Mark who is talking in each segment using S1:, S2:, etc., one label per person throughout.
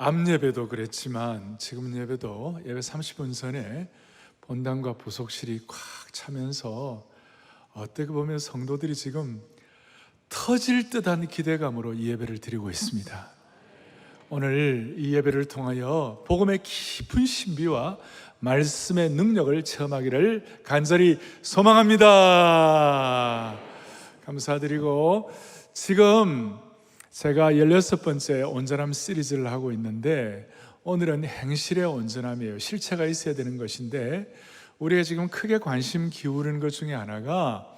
S1: 앞 예배도 그랬지만 지금 예배도 예배 30분 전에 본당과 부속실이 꽉 차면서 어떻게 보면 성도들이 지금 터질 듯한 기대감으로 이 예배를 드리고 있습니다. 오늘 이 예배를 통하여 복음의 깊은 신비와 말씀의 능력을 체험하기를 간절히 소망합니다. 감사드리고, 지금 제가 16번째 온전함 시리즈를 하고 있는데, 오늘은 행실의 온전함이에요. 실체가 있어야 되는 것인데, 우리가 지금 크게 관심 기울이는 것 중에 하나가,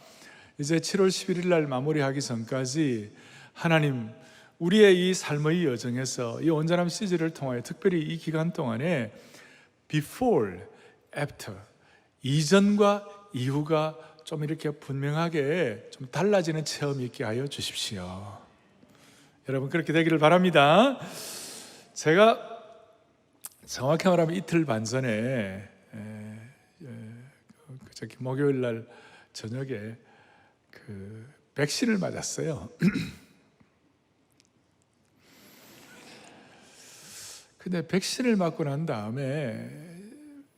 S1: 이제 7월 11일 날 마무리하기 전까지 하나님, 우리의 이 삶의 여정에서 이 온전함 시리즈를 통하여 특별히 이 기간 동안에 before, after, 이전과 이후가 좀 이렇게 분명하게 좀 달라지는 체험이 있게 하여 주십시오. 여러분, 그렇게 되기를 바랍니다. 제가 정확히 말하면 이틀 반 전에 목요일 날 저녁에 백신을 맞았어요. 근데 백신을 맞고 난 다음에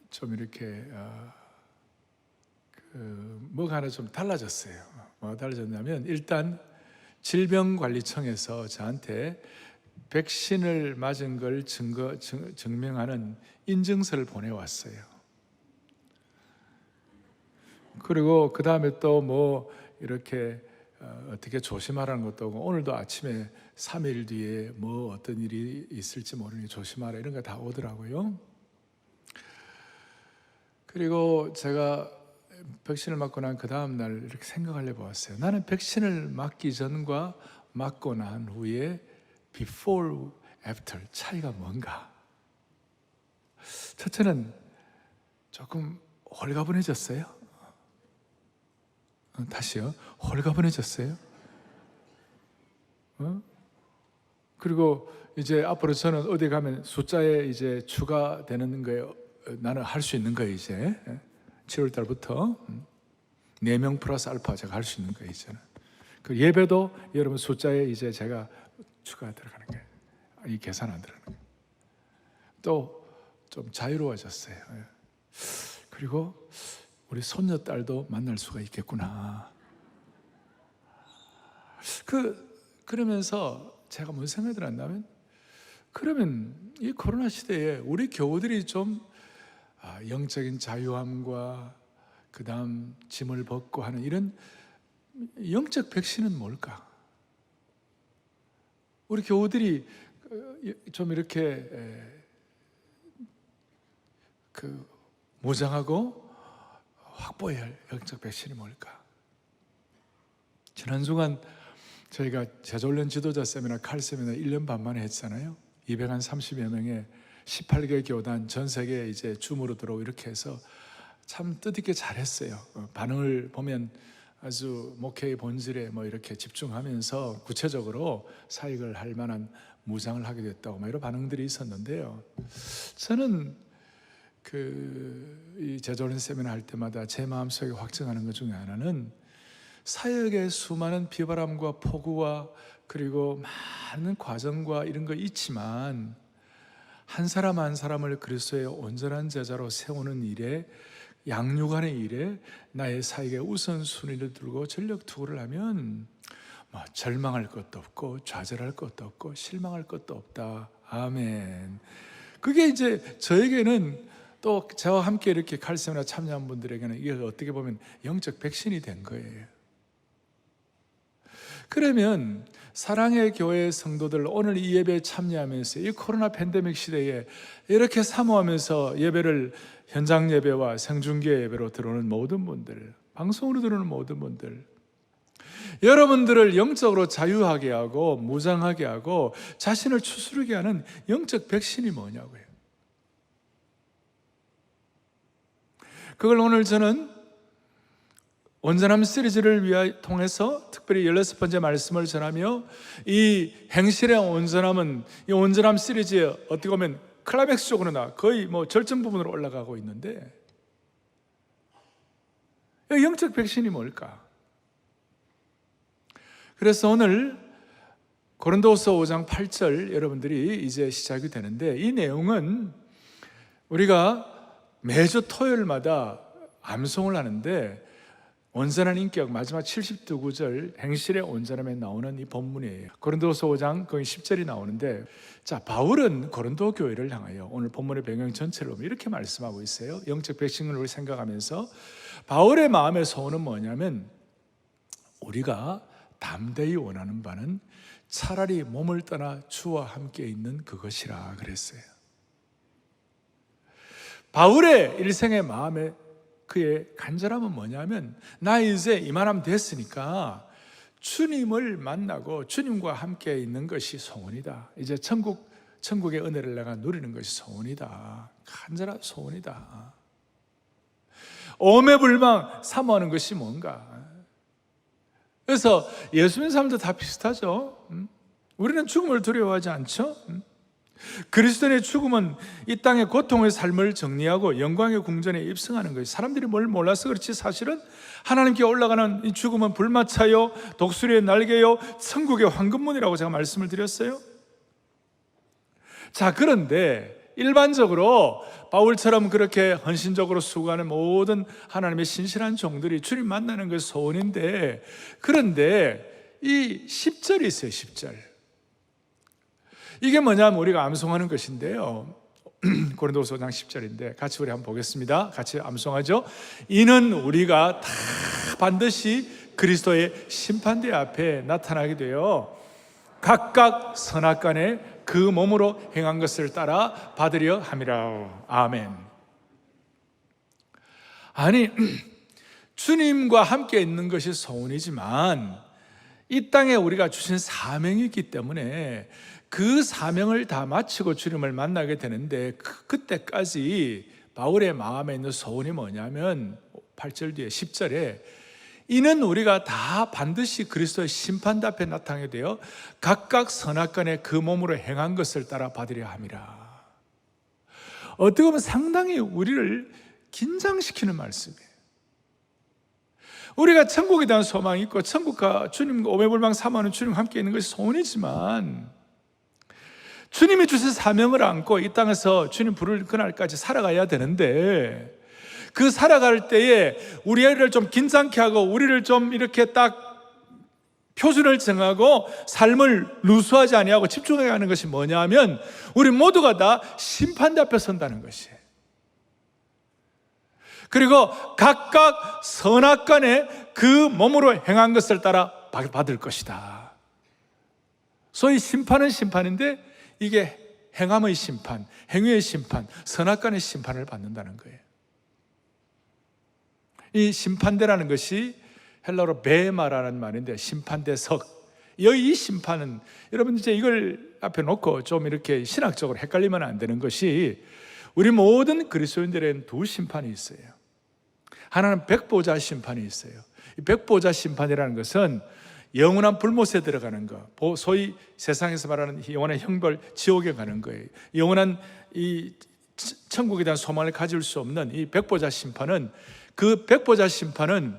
S1: 좀 이렇게 뭐가 하나 좀 달라졌어요. 뭐가 달라졌냐면, 일단 질병관리청에서 저한테 백신을 맞은 걸 증명하는 인증서를 보내왔어요. 그리고 그 다음에 또 뭐 이렇게 어떻게 조심하라는 것도 오고, 오늘도 아침에 3일 뒤에 뭐 어떤 일이 있을지 모르니 조심하라 이런 거 다 오더라고요. 그리고 제가 백신을 맞고 난 그 다음 날 이렇게 생각을 해보았어요. 나는 백신을 맞기 전과 맞고 난 후에 before, after 차이가 뭔가? 첫째는 조금 홀가분해졌어요. 다시요. 홀가분해졌어요. 그리고 이제 앞으로 저는 어디 가면 숫자에 이제 추가되는 거예요. 나는 할 수 있는 거예요, 이제. 7월 달부터 4명 플러스 알파 제가 할 수 있는 거예요, 이제는. 그 예배도 여러분 숫자에 이제 제가 추가 들어가는 거예요. 이 계산 안 들어가는 거예요. 또 좀 자유로워졌어요. 그리고 우리 손녀딸도 만날 수가 있겠구나. 그러면서 제가 무슨 생각이 들었냐면, 그러면 이 코로나 시대에 우리 교우들이 좀 영적인 자유함과 그 다음 짐을 벗고 하는 이런 영적 백신은 뭘까? 우리 교우들이 좀 이렇게 무장하고 확보해야 할 영적 백신이 뭘까? 지난 주간 저희가 제자훈련 지도자 세미나, 칼 세미나 1년 반 만에 했잖아요. 230여 명의 18개 교단 전 세계에 이제 줌으로 들어오고 이렇게 해서 참 뜻있게 잘했어요. 반응을 보면 아주 목회의 본질에 뭐 이렇게 집중하면서 구체적으로 사역을 할 만한 무장을 하게 됐다고 뭐 이런 반응들이 있었는데요. 저는 이 제자훈련 세미나 할 때마다 제 마음속에 확증하는 것 중에 하나는, 사역의 수많은 비바람과 폭우와 그리고 많은 과정과 이런 거 있지만, 한 사람 한 사람을 그리스도의 온전한 제자로 세우는 일에, 양육하는 일에 나의 사역의 우선순위를 두고 전력 투구를 하면 절망할 것도 없고 좌절할 것도 없고 실망할 것도 없다. 아멘. 그게 이제 저에게는, 또 저와 함께 이렇게 칼세미나 참여한 분들에게는 이게 어떻게 보면 영적 백신이 된 거예요. 그러면 사랑의 교회 성도들, 오늘 이 예배에 참여하면서 이 코로나 팬데믹 시대에 이렇게 사모하면서 예배를, 현장 예배와 생중계 예배로 들어오는 모든 분들, 방송으로 들어오는 모든 분들, 여러분들을 영적으로 자유하게 하고 무장하게 하고 자신을 추스르게 하는 영적 백신이 뭐냐고요. 그걸 오늘 저는 온전함 시리즈를 통해서 특별히 16번째 말씀을 전하며, 이 행실의 온전함은 이 온전함 시리즈에 어떻게 보면 클라이맥스 쪽으로 거의 뭐 절정 부분으로 올라가고 있는데, 영적 백신이 뭘까? 그래서 오늘 고린도후서 5장 8절 여러분들이 이제 시작이 되는데, 이 내용은 우리가 매주 토요일마다 암송을 하는데 온전한 인격 마지막 72구절 행실의 온전함에 나오는 이 본문이에요. 고린도서 5장 거의 10절이 나오는데, 자, 바울은 고린도 교회를 향하여 오늘 본문의 배경 전체를 보면 이렇게 말씀하고 있어요. 영적 백신을 우리 생각하면서 바울의 마음의 소원은 뭐냐면, 우리가 담대히 원하는 바는 차라리 몸을 떠나 주와 함께 있는 그것이라 그랬어요. 바울의 일생의 마음에 그의 간절함은 뭐냐면, 나 이제 이만하면 됐으니까 주님을 만나고 주님과 함께 있는 것이 소원이다. 이제 천국의 은혜를 내가 누리는 것이 소원이다. 간절한 소원이다. 오매불망 사모하는 것이 뭔가. 그래서 예수 믿는 사람들 다 비슷하죠. 우리는 죽음을 두려워하지 않죠. 그리스도인의 죽음은 이 땅의 고통의 삶을 정리하고 영광의 궁전에 입성하는 거예요. 사람들이 뭘 몰라서 그렇지, 사실은 하나님께 올라가는 이 죽음은 불마차요, 독수리의 날개요, 천국의 황금문이라고 제가 말씀을 드렸어요. 자, 그런데 일반적으로 바울처럼 그렇게 헌신적으로 수고하는 모든 하나님의 신실한 종들이 주님 만나는 것이 소원인데, 그런데 이 10절이 있어요. 10절. 이게 뭐냐면 우리가 암송하는 것인데요. 고린도후서 5장 10절인데 같이 우리 한번 보겠습니다. 같이 암송하죠. 이는 우리가 다 반드시 그리스도의 심판대 앞에 나타나게 되어 각각 선악간에 그 몸으로 행한 것을 따라 받으려 함이라. 아멘. 아니, 주님과 함께 있는 것이 소원이지만 이 땅에 우리가 주신 사명이 있기 때문에 그 사명을 다 마치고 주님을 만나게 되는데, 그때까지 바울의 마음에 있는 소원이 뭐냐면 8절 뒤에 10절에 이는 우리가 다 반드시 그리스도의 심판대 앞에 나타나게 되어 각각 선악간에 그 몸으로 행한 것을 따라 받으려 함이라. 어떻게 보면 상당히 우리를 긴장시키는 말씀이에요. 우리가 천국에 대한 소망이 있고 천국과 주님과 오매불망 사모하는 주님과 함께 있는 것이 소원이지만, 주님이 주신 사명을 안고 이 땅에서 주님 부를 그날까지 살아가야 되는데, 그 살아갈 때에 우리를 좀 긴장케 하고 우리를 좀 이렇게 딱 표준을 정하고 삶을 누수하지 아니하고 집중하게 하는 것이 뭐냐면, 우리 모두가 다 심판대 앞에 선다는 것이에요. 그리고 각각 선악간에 그 몸으로 행한 것을 따라 받을 것이다. 소위 심판은 심판인데 이게 행함의 심판, 행위의 심판, 선악간의 심판을 받는다는 거예요. 이 심판대라는 것이 헬라어로 베마라는 말인데, 심판대석. 이 심판은 여러분 이제 이걸 앞에 놓고 좀 이렇게 신학적으로 헷갈리면 안 되는 것이, 우리 모든 그리스도인들에는 두 심판이 있어요. 하나는 백보자 심판이 있어요. 이 백보자 심판이라는 것은 영원한 불못에 들어가는 것, 소위 세상에서 말하는 영원한 형벌, 지옥에 가는 거예요. 영원한 이 천국에 대한 소망을 가질 수 없는 이 백보자 심판은, 그 백보자 심판은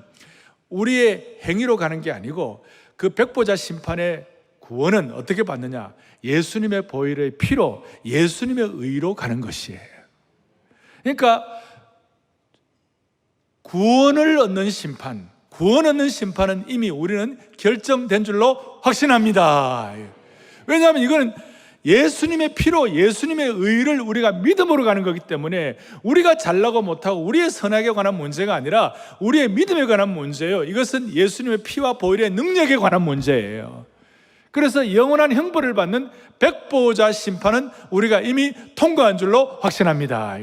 S1: 우리의 행위로 가는 게 아니고, 그 백보자 심판의 구원은 어떻게 받느냐? 예수님의 보혈의 피로, 예수님의 의로 가는 것이에요. 그러니까 구원을 얻는 심판, 구원 얻는 심판은 이미 우리는 결정된 줄로 확신합니다. 왜냐하면 이거는 예수님의 피로, 예수님의 의를 우리가 믿음으로 가는 거기 때문에, 우리가 잘나고 못하고 우리의 선악에 관한 문제가 아니라 우리의 믿음에 관한 문제예요. 이것은 예수님의 피와 보혈의 능력에 관한 문제예요. 그래서 영원한 형벌을 받는 백보자 심판은 우리가 이미 통과한 줄로 확신합니다.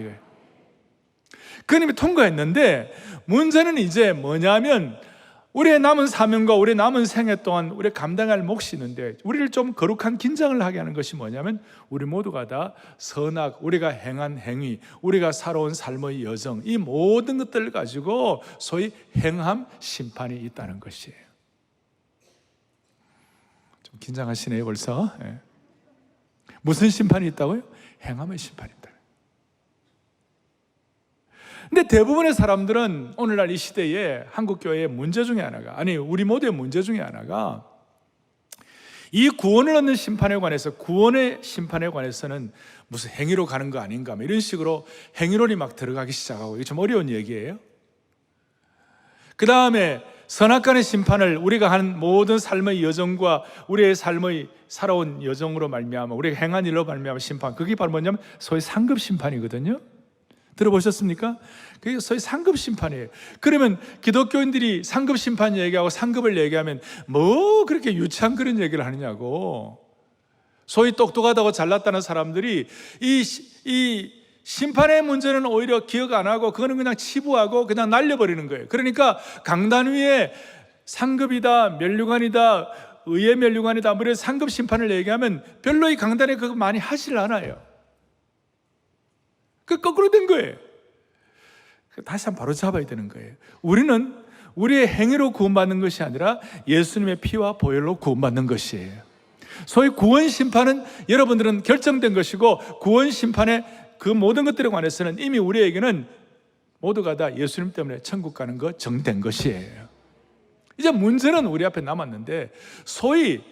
S1: 그 이미 통과했는데, 문제는 이제 뭐냐면, 우리의 남은 사명과 우리의 남은 생애 동안 우리가 감당할 몫이 있는데, 우리를 좀 거룩한 긴장을 하게 하는 것이 뭐냐면, 우리 모두가 다 선악, 우리가 행한 행위, 우리가 살아온 삶의 여정, 이 모든 것들을 가지고 소위 행함 심판이 있다는 것이에요. 좀 긴장하시네요 벌써. 무슨 심판이 있다고요? 행함의 심판이 있다. 근데 대부분의 사람들은 오늘날 이 시대에 한국교회의 문제 중에 하나가, 아니 우리 모두의 문제 중에 하나가, 이 구원을 얻는 심판에 관해서, 구원의 심판에 관해서는 무슨 행위로 가는 거 아닌가, 이런 식으로 행위론이 막 들어가기 시작하고, 이게 좀 어려운 얘기예요. 그 다음에 선악간의 심판을 우리가 한 모든 삶의 여정과 우리의 삶의 살아온 여정으로 말미암아, 우리가 행한 일로 말미암아 심판, 그게 바로 뭐냐면 소위 상급 심판이거든요. 들어보셨습니까? 그게 소위 상급 심판이에요. 그러면 기독교인들이 상급 심판 얘기하고 상급을 얘기하면 뭐 그렇게 유치한 그런 얘기를 하느냐고. 소위 똑똑하다고 잘났다는 사람들이 이 심판의 문제는 오히려 기억 안 하고 그거는 그냥 치부하고 그냥 날려버리는 거예요. 그러니까 강단 위에 상급이다, 면류관이다, 의의 면류관이다, 뭐 이런 상급 심판을 얘기하면 별로 이 강단에 그거 많이 하질 않아요. 그 거꾸로 된 거예요. 다시 한번 바로 잡아야 되는 거예요. 우리는 우리의 행위로 구원받는 것이 아니라 예수님의 피와 보혈로 구원받는 것이에요. 소위 구원 심판은 여러분들은 결정된 것이고, 구원 심판의 그 모든 것들에 관해서는 이미 우리에게는 모두가 다 예수님 때문에 천국 가는 거 정된 것이에요. 이제 문제는 우리 앞에 남았는데, 소위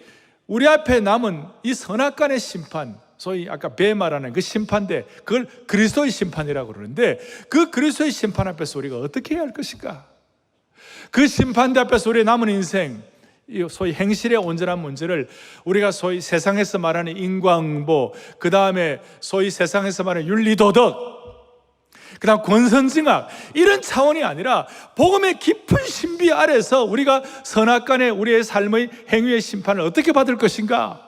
S1: 우리 앞에 남은 이 선악간의 심판, 소위 아까 배 말하는 그 심판대, 그걸 그리스도의 심판이라고 그러는데, 그 그리스도의 심판 앞에서 우리가 어떻게 해야 할 것인가? 그 심판대 앞에서 우리의 남은 인생, 이 소위 행실의 온전한 문제를 우리가 소위 세상에서 말하는 인과응보, 그 다음에 소위 세상에서 말하는 윤리도덕, 그 다음 권선징악, 이런 차원이 아니라 복음의 깊은 신비 아래서 우리가 선악간의 우리의 삶의 행위의 심판을 어떻게 받을 것인가?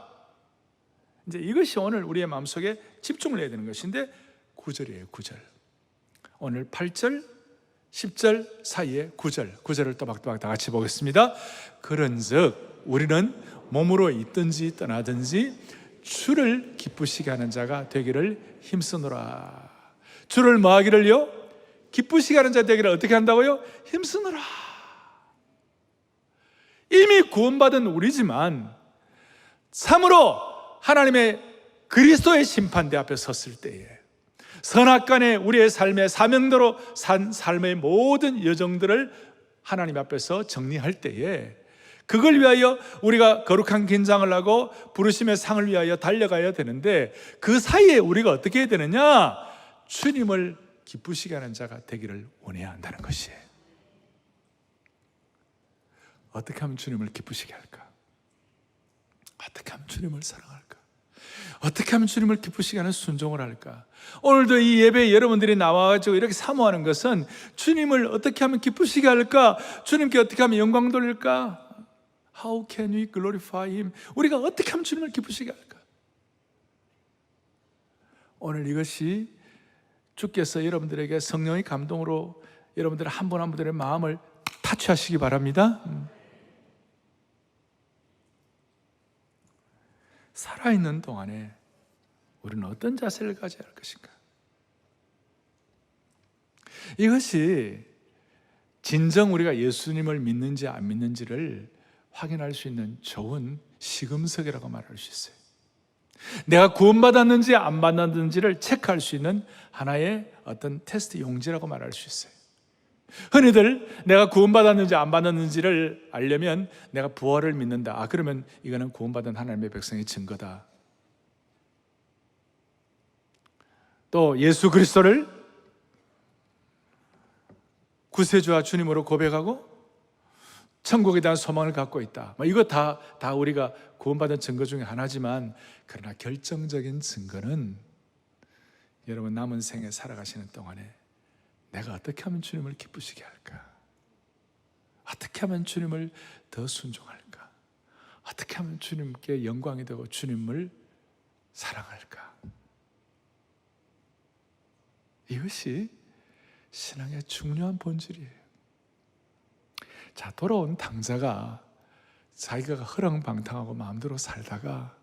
S1: 이제 이것이 오늘 우리의 마음속에 집중을 해야 되는 것인데, 9절이에요. 9절. 오늘 8절, 10절 사이에 9절을 또박또박 다 같이 보겠습니다. 그런즉 우리는 몸으로 있든지 떠나든지 주를 기쁘시게 하는 자가 되기를 힘쓰노라. 주를 뭐 하기를요? 기쁘시게 하는 자 되기를 어떻게 한다고요? 힘쓰노라. 이미 구원받은 우리지만 참으로 하나님의 그리스도의 심판대 앞에 섰을 때에, 선악간의 우리의 삶의 사명대로 산 삶의 모든 여정들을 하나님 앞에서 정리할 때에, 그걸 위하여 우리가 거룩한 긴장을 하고 부르심의 상을 위하여 달려가야 되는데, 그 사이에 우리가 어떻게 해야 되느냐? 주님을 기쁘시게 하는 자가 되기를 원해야 한다는 것이에요. 어떻게 하면 주님을 기쁘시게 할까? 어떻게 하면 주님을 사랑할까? 어떻게 하면 주님을 기쁘시게 하는 순종을 할까? 오늘도 이 예배에 여러분들이 나와가지고 이렇게 사모하는 것은 주님을 어떻게 하면 기쁘시게 할까? 주님께 어떻게 하면 영광 돌릴까? How can we glorify Him? 우리가 어떻게 하면 주님을 기쁘시게 할까? 오늘 이것이 주께서 여러분들에게 성령의 감동으로 여러분들 한 분 한 분들의 마음을 타치하시기 바랍니다. 살아있는 동안에 우리는 어떤 자세를 가져야 할 것인가? 이것이 진정 우리가 예수님을 믿는지 안 믿는지를 확인할 수 있는 좋은 시금석이라고 말할 수 있어요. 내가 구원받았는지 안 받았는지를 체크할 수 있는 하나의 어떤 테스트 용지라고 말할 수 있어요. 흔히들 내가 구원받았는지 안 받았는지를 알려면 내가 부활을 믿는다. 그러면 이거는 구원받은 하나님의 백성의 증거다. 또 예수 그리스도를 구세주와 주님으로 고백하고 천국에 대한 소망을 갖고 있다. 이거 다 우리가 구원받은 증거 중에 하나지만, 그러나 결정적인 증거는 여러분 남은 생에 살아가시는 동안에 내가 어떻게 하면 주님을 기쁘시게 할까? 어떻게 하면 주님을 더 순종할까? 어떻게 하면 주님께 영광이 되고 주님을 사랑할까? 이것이 신앙의 중요한 본질이에요. 자, 돌아온 당자가 자기가 허랑방탕하고 마음대로 살다가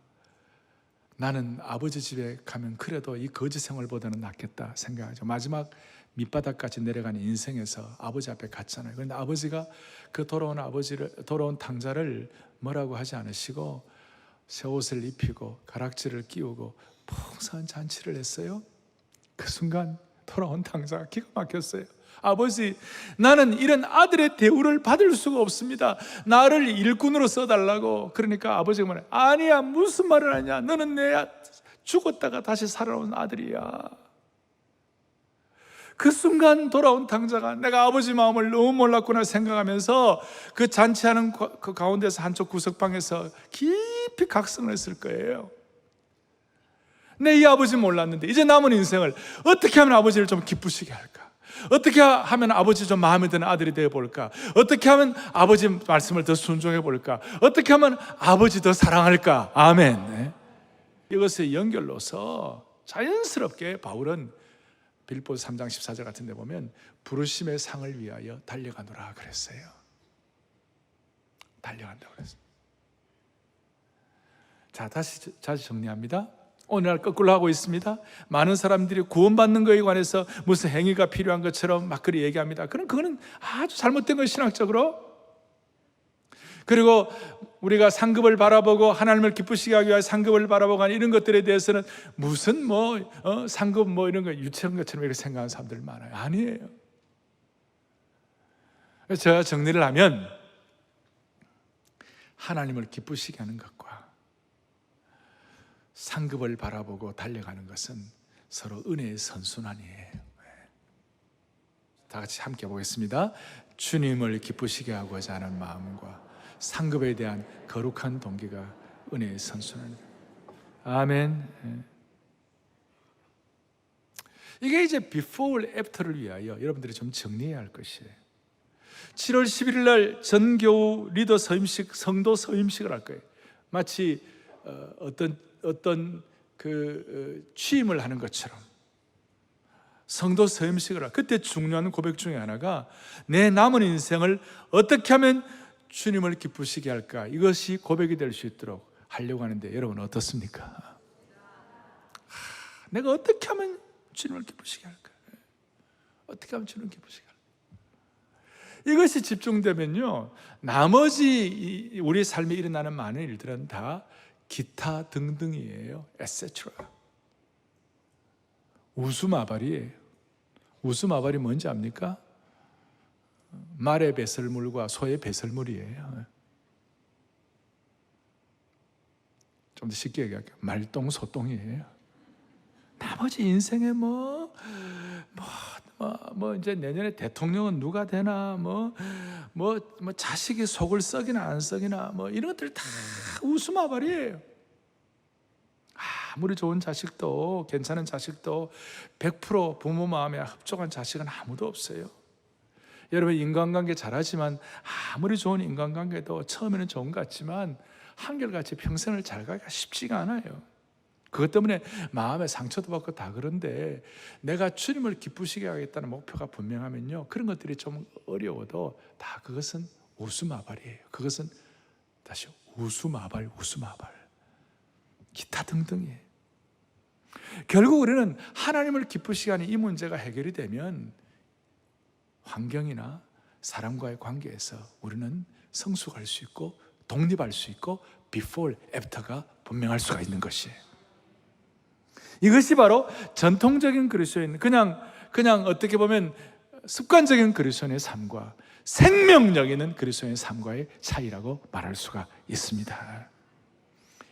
S1: 나는 아버지 집에 가면 그래도 이 거지 생활보다는 낫겠다 생각하죠. 마지막 밑바닥까지 내려가는 인생에서 아버지 앞에 갔잖아요. 그런데 아버지가 그 돌아온 당자를 뭐라고 하지 않으시고 새 옷을 입히고 가락지를 끼우고 풍성한 잔치를 했어요. 그 순간 돌아온 당자가 기가 막혔어요. 아버지, 나는 이런 아들의 대우를 받을 수가 없습니다. 나를 일꾼으로 써달라고. 그러니까 아버지가 말해, 아니야, 무슨 말을 하냐. 너는 내 죽었다가 다시 살아온 아들이야. 그 순간 돌아온 당자가 내가 아버지 마음을 너무 몰랐구나 생각하면서 그 잔치하는 그 가운데서 한쪽 구석방에서 깊이 각성을 했을 거예요. 내 이 아버지 몰랐는데 이제 남은 인생을 어떻게 하면 아버지를 좀 기쁘시게 할까? 어떻게 하면 아버지 좀 마음에 드는 아들이 되어볼까? 어떻게 하면 아버지 말씀을 더 순종해 볼까? 어떻게 하면 아버지 더 사랑할까? 아멘. 이것의 연결로서 자연스럽게 바울은 빌립보서 3장 14절 같은 데 보면 부르심의 상을 위하여 달려가노라 그랬어요. 달려간다고 그랬어요. 자, 다시 정리합니다. 오늘날 거꾸로 하고 있습니다. 많은 사람들이 구원받는 것에 관해서 무슨 행위가 필요한 것처럼 막 그리 얘기합니다. 그거는 아주 잘못된 거예요, 신학적으로. 그리고 우리가 상급을 바라보고 하나님을 기쁘시게 하기 위해 상급을 바라보고 하는 이런 것들에 대해서는 무슨 상급 이런 거 유치한 것처럼 이렇게 생각하는 사람들 많아요. 아니에요. 그래서 제가 정리를 하면 하나님을 기쁘시게 하는 것과 상급을 바라보고 달려가는 것은 서로 은혜의 선순환이에요. 다 같이 함께 보겠습니다. 주님을 기쁘시게 하고자 하는 마음과 상급에 대한 거룩한 동기가 은혜의 선순환입니다. 아멘. 이게 이제 before, after를 위하여 여러분들이 좀 정리해야 할 것이에요. 7월 11일 날 전교우 리더 서임식, 성도 서임식을 할 거예요. 마치 어떤 취임을 하는 것처럼 성도 서임식을 그때 중요한 고백 중에 하나가 내 남은 인생을 어떻게 하면 주님을 기쁘시게 할까? 이것이 고백이 될 수 있도록 하려고 하는데 여러분 어떻습니까? 내가 어떻게 하면 주님을 기쁘시게 할까? 어떻게 하면 주님을 기쁘시게 할까? 이것이 집중되면요, 나머지 우리 삶에 일어나는 많은 일들은 다 기타 등등이에요. etc. 우수마발이에요. 우수마발이 뭔지 압니까? 말의 배설물과 소의 배설물이에요. 좀 더 쉽게 얘기할게요. 말똥소똥이에요. 나머지 인생에 이제 내년에 대통령은 누가 되나, 자식이 속을 썩이나 안 썩이나, 이런 것들 다 우스마발이에요. 아무리 좋은 자식도, 괜찮은 자식도 100% 부모 마음에 흡족한 자식은 아무도 없어요. 여러분 인간관계 잘하지만 아무리 좋은 인간관계도 처음에는 좋은 것 같지만 한결같이 평생을 잘 가기가 쉽지가 않아요. 그것 때문에 마음에 상처도 받고 다 그런데 내가 주님을 기쁘시게 하겠다는 목표가 분명하면요, 그런 것들이 좀 어려워도 다 그것은 우수마발이에요. 그것은 다시 우수마발 기타 등등이에요. 결국 우리는 하나님을 기쁘시게 하는 이 문제가 해결이 되면 환경이나 사람과의 관계에서 우리는 성숙할 수 있고 독립할 수 있고 before, after가 분명할 수가 있는 것이에요. 이것이 바로 전통적인 그리스도인, 그냥 어떻게 보면 습관적인 그리스도인의 삶과 생명력 있는 그리스도인의 삶과의 차이라고 말할 수가 있습니다.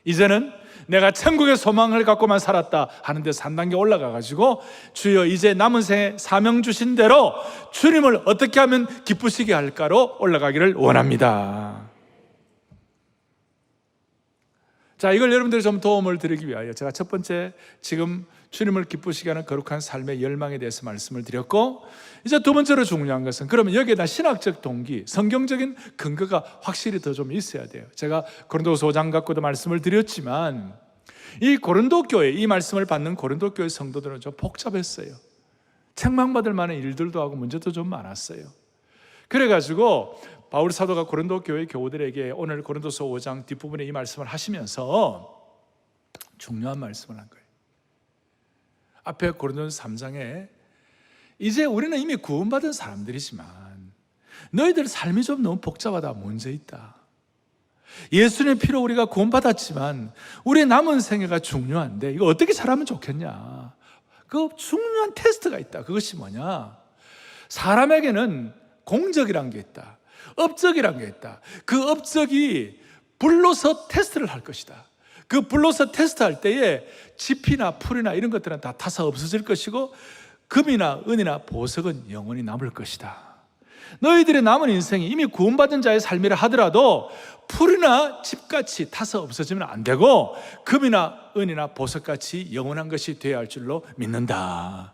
S1: 이제는 내가 천국의 소망을 갖고만 살았다 하는 데서 한 단계 올라가가지고 주여 이제 남은 생에 사명 주신 대로 주님을 어떻게 하면 기쁘시게 할까로 올라가기를 원합니다. 자, 이걸 여러분들이 좀 도움을 드리기 위하여 제가 첫 번째 지금 주님을 기쁘시게 하는 거룩한 삶의 열망에 대해서 말씀을 드렸고, 이제 두 번째로 중요한 것은 그러면 여기에다 신학적 동기, 성경적인 근거가 확실히 더 좀 있어야 돼요. 제가 고린도서 5장 갖고도 말씀을 드렸지만 이 고린도 교회, 이 말씀을 받는 고린도 교회 성도들은 좀 복잡했어요. 책망받을 만한 일들도 하고 문제도 좀 많았어요. 그래가지고 바울 사도가 고린도 교회 교우들에게 오늘 고린도서 5장 뒷부분에 이 말씀을 하시면서 중요한 말씀을 한 거예요. 앞에 고린도서 3장에 이제 우리는 이미 구원받은 사람들이지만 너희들 삶이 좀 너무 복잡하다, 문제 있다. 예수님의 피로 우리가 구원받았지만 우리의 남은 생애가 중요한데 이거 어떻게 살아면 좋겠냐. 그 중요한 테스트가 있다. 그것이 뭐냐? 사람에게는 공적이란 게 있다. 업적이란 게 있다. 그 업적이 불로서 테스트를 할 것이다. 그 불로서 테스트할 때에 지피나 풀이나 이런 것들은 다 타서 없어질 것이고 금이나 은이나 보석은 영원히 남을 것이다. 너희들의 남은 인생이 이미 구원받은 자의 삶이라 하더라도 풀이나 집같이 타서 없어지면 안 되고 금이나 은이나 보석같이 영원한 것이 되어야 할 줄로 믿는다.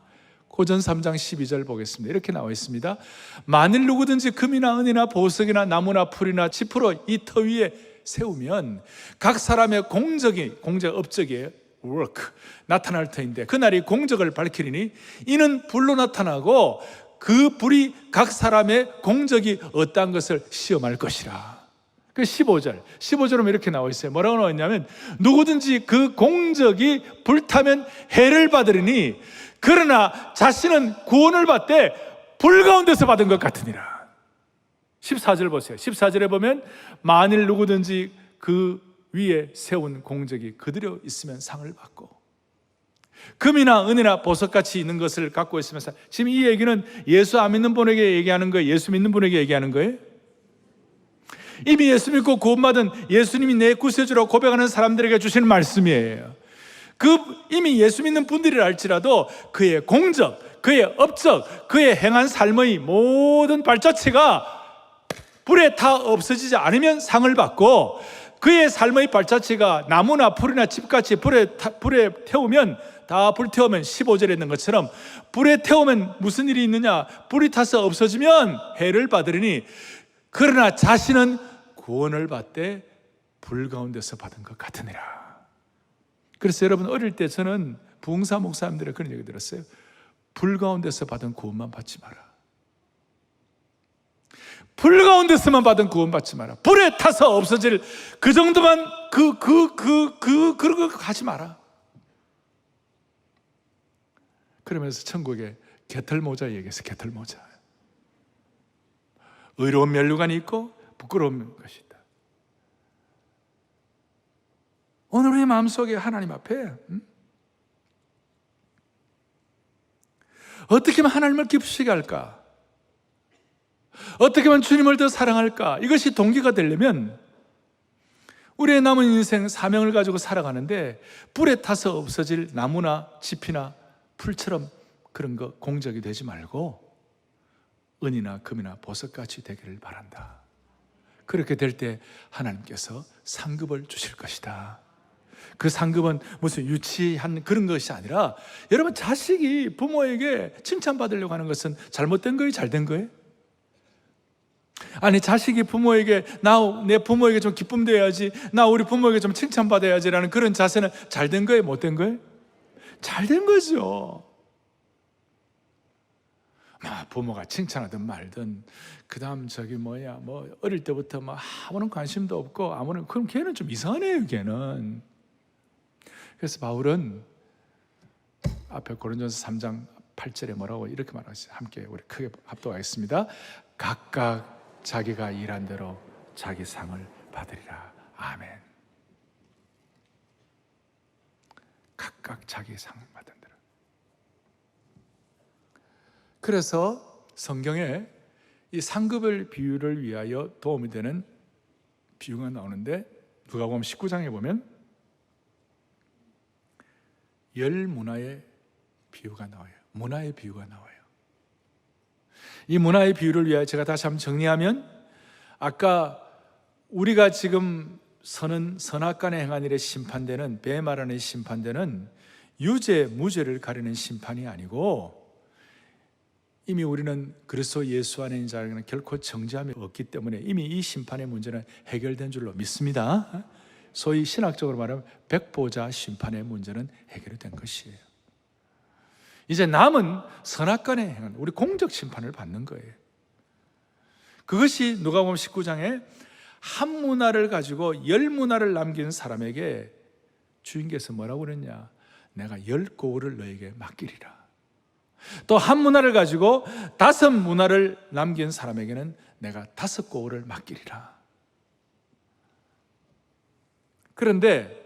S1: 고전 3장 12절 보겠습니다. 이렇게 나와 있습니다. 만일 누구든지 금이나 은이나 보석이나 나무나 풀이나 짚으로 이 터 위에 세우면 각 사람의 공적 업적이 work 나타날 터인데 그날이 공적을 밝히리니 이는 불로 나타나고 그 불이 각 사람의 공적이 어떠한 것을 시험할 것이라. 그 15절은 이렇게 나와 있어요. 뭐라고 나와 있냐면 누구든지 그 공적이 불타면 해를 받으리니 그러나 자신은 구원을 받되 불 가운데서 받은 것 같으니라. 14절 보세요. 14절에 보면 만일 누구든지 그 위에 세운 공적이 그대로 있으면 상을 받고 금이나 은이나 보석같이 있는 것을 갖고 있으면서 지금 이 얘기는 예수 안 믿는 분에게 얘기하는 거예요? 예수 믿는 분에게 얘기하는 거예요? 이미 예수 믿고 구원받은 예수님이 내 구세주라고 고백하는 사람들에게 주시는 말씀이에요. 이미 예수 믿는 분들이라 할지라도 그의 공적, 그의 업적, 그의 행한 삶의 모든 발자취가 불에 타 없어지지 않으면 상을 받고 그의 삶의 발자취가 나무나 풀이나 집같이 불에 태우면 다 불태우면 15절에 있는 것처럼 불에 태우면 무슨 일이 있느냐? 불이 타서 없어지면 해를 받으리니 그러나 자신은 구원을 받되 불 가운데서 받은 것 같으니라. 그래서 여러분 어릴 때 저는 부흥사 목사님들의 그런 얘기 들었어요. 불 가운데서 받은 구원만 받지 마라. 불 가운데서만 받은 구원 받지 마라. 불에 타서 없어질 그 정도만 그런 거 하지 마라. 그러면서 천국에 개털모자 얘기해서 개털모자. 의로운 면류관이 있고 부끄러운 것이 있다. 오늘 우리 마음속에 하나님 앞에 어떻게 하면 하나님을 기쁘시게 할까? 어떻게 하면 주님을 더 사랑할까? 이것이 동기가 되려면 우리의 남은 인생 사명을 가지고 살아가는데 불에 타서 없어질 나무나 짚이나 풀처럼 그런 거 공적이 되지 말고 은이나 금이나 보석같이 되기를 바란다. 그렇게 될 때 하나님께서 상급을 주실 것이다. 그 상급은 무슨 유치한 그런 것이 아니라 여러분 자식이 부모에게 칭찬받으려고 하는 것은 잘못된 거예요? 잘된 거예요? 아니 자식이 부모에게 내 부모에게 좀 기쁨 돼야지 나 우리 부모에게 좀 칭찬받아야지라는 그런 자세는 잘된 거예요? 못된 거예요? 잘된 거죠. 부모가 칭찬하든 말든 그 다음 어릴 때부터 아무런 관심도 없고 그럼 걔는 좀 이상한 애예요. 걔는. 그래서 바울은 앞에 고린도전서 3장 8절에 뭐라고 이렇게 말하시죠. 함께 우리 크게 합독하겠습니다. 각각 자기가 일한 대로 자기 상을 받으리라. 아멘. 각각 자기 상을 받은 대로. 그래서 성경에 이 상급을 비유를 위하여 도움이 되는 비유가 나오는데 누가복음 19장에 보면 열 문화의 비유가 나와요. 문화의 비유가 나와요. 이 문화의 비유를 위하여 제가 다시 한번 정리하면 아까 우리가 지금 선악간에 행한 일에 심판되는 배 말하는 심판되는 유죄, 무죄를 가리는 심판이 아니고 이미 우리는 그리스도 예수 안에 있는 자에게는 결코 정죄함이 없기 때문에 이미 이 심판의 문제는 해결된 줄로 믿습니다. 소위 신학적으로 말하면 백보자 심판의 문제는 해결이 된 것이에요. 이제 남은 선악간에 행한 우리 공적 심판을 받는 거예요. 그것이 누가복음 19장에 한 문화를 가지고 열 문화를 남긴 사람에게 주인께서 뭐라고 그랬냐? 내가 열 고을을 너에게 맡기리라. 또 한 문화를 가지고 5 문화를 남긴 사람에게는 내가 5 고을을 맡기리라. 그런데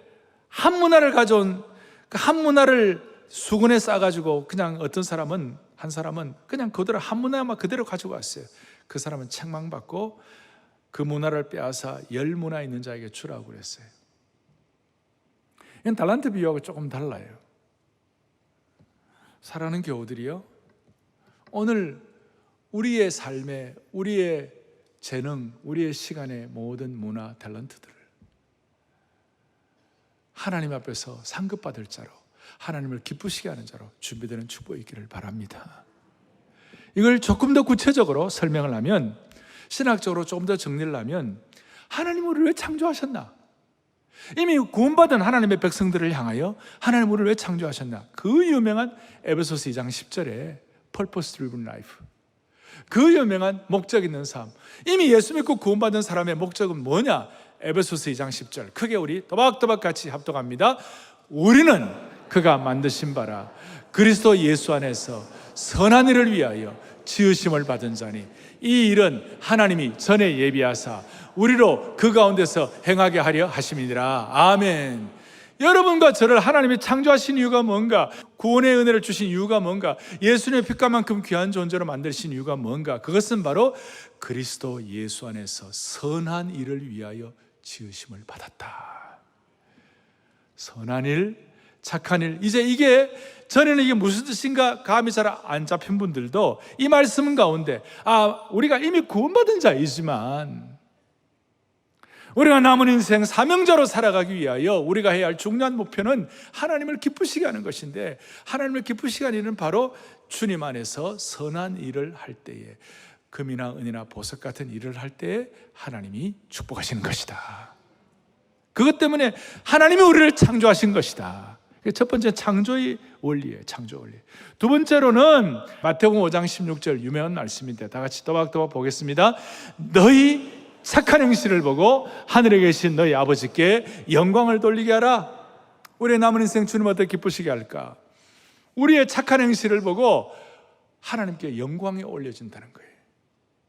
S1: 한 문화를 가져온 한 문화를 수건에 싸가지고 그냥 어떤 사람은 한 사람은 그냥 그대로 한 문화만 그대로 가지고 왔어요. 그 사람은 책망받고 그 문화를 빼앗아 10문화 있는 자에게 주라고 그랬어요. 이건 달란트 비유하고 조금 달라요. 사랑하는 교우들이요, 오늘 우리의 삶에, 우리의 재능, 우리의 시간의 모든 문화, 탤런트들을 하나님 앞에서 상급받을 자로, 하나님을 기쁘시게 하는 자로 준비되는 축복이 있기를 바랍니다. 이걸 조금 더 구체적으로 설명을 하면, 신학적으로 좀 더 정리를 하면, 하나님 우리를 왜 창조하셨나? 이미 구원받은 하나님의 백성들을 향하여 하나님 우리를 왜 창조하셨나? 그 유명한 에베소서 2장 10절에 Purpose Driven Life, 그 유명한 목적 있는 삶. 이미 예수 믿고 구원받은 사람의 목적은 뭐냐? 에베소서 2장 10절 크게 우리 또박또박 같이 합독합니다. 우리는 그가 만드신 바라 그리스도 예수 안에서 선한 일을 위하여 지으심을 받은 자니 이 일은 하나님이 전에 예비하사 우리로 그 가운데서 행하게 하려 하심이니라. 아멘. 여러분과 저를 하나님이 창조하신 이유가 뭔가? 구원의 은혜를 주신 이유가 뭔가? 예수님의 피값만큼 귀한 존재로 만드신 이유가 뭔가? 그것은 바로 그리스도 예수 안에서 선한 일을 위하여 지으심을 받았다. 선한 일, 착한 일. 이제 이게 전에는 이게 무슨 뜻인가 감이 잘 안 잡힌 분들도 이 말씀 가운데 우리가 이미 구원받은 자이지만 우리가 남은 인생 사명자로 살아가기 위하여 우리가 해야 할 중요한 목표는 하나님을 기쁘시게 하는 것인데, 하나님을 기쁘시게 하는 일은 바로 주님 안에서 선한 일을 할 때에, 금이나 은이나 보석 같은 일을 할 때에 하나님이 축복하시는 것이다. 그것 때문에 하나님이 우리를 창조하신 것이다. 첫 번째 창조의 원리예요. 창조 원리. 두 번째로는 마태복음 5장 16절 유명한 말씀인데 다 같이 또박또박 보겠습니다. 너희 착한 행실을 보고 하늘에 계신 너희 아버지께 영광을 돌리게 하라. 우리의 남은 인생 주님 어떻게 기쁘시게 할까? 우리의 착한 행실을 보고 하나님께 영광이 올려진다는 거예요.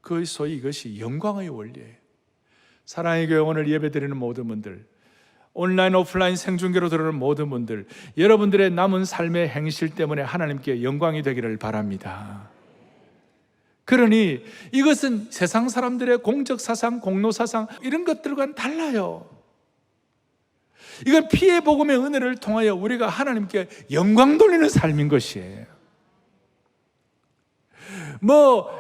S1: 그 소위 이것이 영광의 원리예요. 사랑의 교회 오늘 예배드리는 모든 분들, 온라인 오프라인 생중계로 들어오는 모든 분들, 여러분들의 남은 삶의 행실 때문에 하나님께 영광이 되기를 바랍니다. 그러니 이것은 세상 사람들의 공적사상, 공로사상 이런 것들과는 달라요. 이건 피해 복음의 은혜를 통하여 우리가 하나님께 영광 돌리는 삶인 것이에요.